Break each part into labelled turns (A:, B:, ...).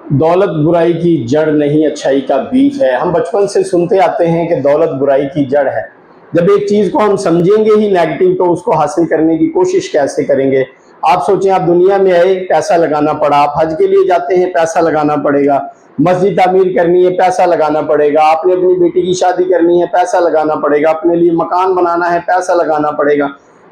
A: دولت برائی کی جڑ نہیں، اچھائی کا بیج ہے۔ ہم بچپن سے سنتے آتے ہیں کہ دولت برائی کی جڑ ہے۔ جب ایک چیز کو ہم سمجھیں گے ہی نیگیٹو تو اس کو حاصل کرنے کی کوشش کیسے کریں گے؟ آپ سوچیں، آپ دنیا میں آئے، پیسہ لگانا پڑا، آپ حج کے لیے جاتے ہیں، پیسہ لگانا پڑے گا، مسجد تعمیر کرنی ہے، پیسہ لگانا پڑے گا، آپ نے اپنی بیٹی کی شادی کرنی ہے، پیسہ لگانا پڑے گا، اپنے لیے مکان بنانا ہے، پیسہ لگانا پڑے گا۔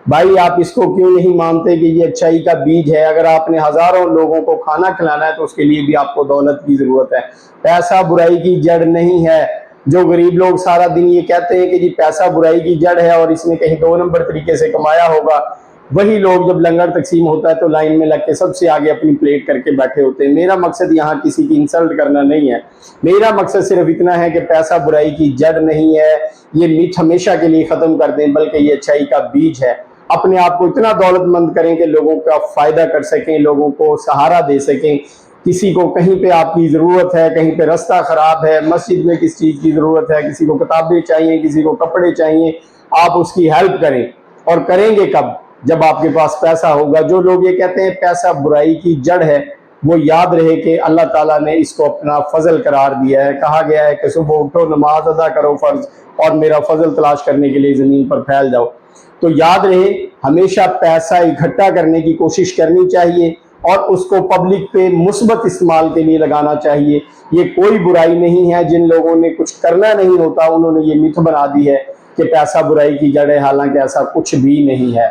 A: بھائی آپ اس کو کیوں نہیں مانتے کہ یہ اچھائی کا بیج ہے؟ اگر آپ نے ہزاروں لوگوں کو کھانا کھلانا ہے تو اس کے لیے بھی آپ کو دولت کی ضرورت ہے۔ پیسہ برائی کی جڑ نہیں ہے۔ جو غریب لوگ سارا دن یہ کہتے ہیں کہ جی پیسہ برائی کی جڑ ہے اور اس نے کہیں 2 نمبر طریقے سے کمایا ہوگا، وہی لوگ جب لنگر تقسیم ہوتا ہے تو لائن میں لگ کے سب سے آگے اپنی پلیٹ کر کے بیٹھے ہوتے ہیں۔ میرا مقصد یہاں کسی کی انسلٹ کرنا نہیں ہے، میرا مقصد صرف اتنا ہے کہ پیسہ برائی کی جڑ نہیں ہے، یہ میٹھ ہمیشہ کے لیے ختم کر دیں، بلکہ یہ اچھائی کا بیج ہے۔ اپنے آپ کو اتنا دولت مند کریں کہ لوگوں کا فائدہ کر سکیں، لوگوں کو سہارا دے سکیں۔ کسی کو کہیں پہ آپ کی ضرورت ہے، کہیں پہ رستہ خراب ہے، مسجد میں کس چیز کی ضرورت ہے، کسی کو کتابیں چاہیے، کسی کو کپڑے چاہیے، آپ اس کی ہیلپ کریں۔ اور کریں گے کب؟ جب آپ کے پاس پیسہ ہوگا۔ جو لوگ یہ کہتے ہیں پیسہ برائی کی جڑ ہے، وہ یاد رہے کہ اللہ تعالیٰ نے اس کو اپنا فضل قرار دیا ہے۔ کہا گیا ہے کہ صبح اٹھو، نماز ادا کرو فرض، اور میرا فضل تلاش کرنے کے لیے زمین پر پھیل جاؤ۔ تو یاد رہے، ہمیشہ پیسہ اکٹھا کرنے کی کوشش کرنی چاہیے اور اس کو پبلک پہ مثبت استعمال کے لیے لگانا چاہیے۔ یہ کوئی برائی نہیں ہے۔ جن لوگوں نے کچھ کرنا نہیں ہوتا، انہوں نے یہ متھ بنا دی ہے کہ پیسہ برائی کی جڑ ہے، حالانکہ ایسا کچھ بھی نہیں ہے۔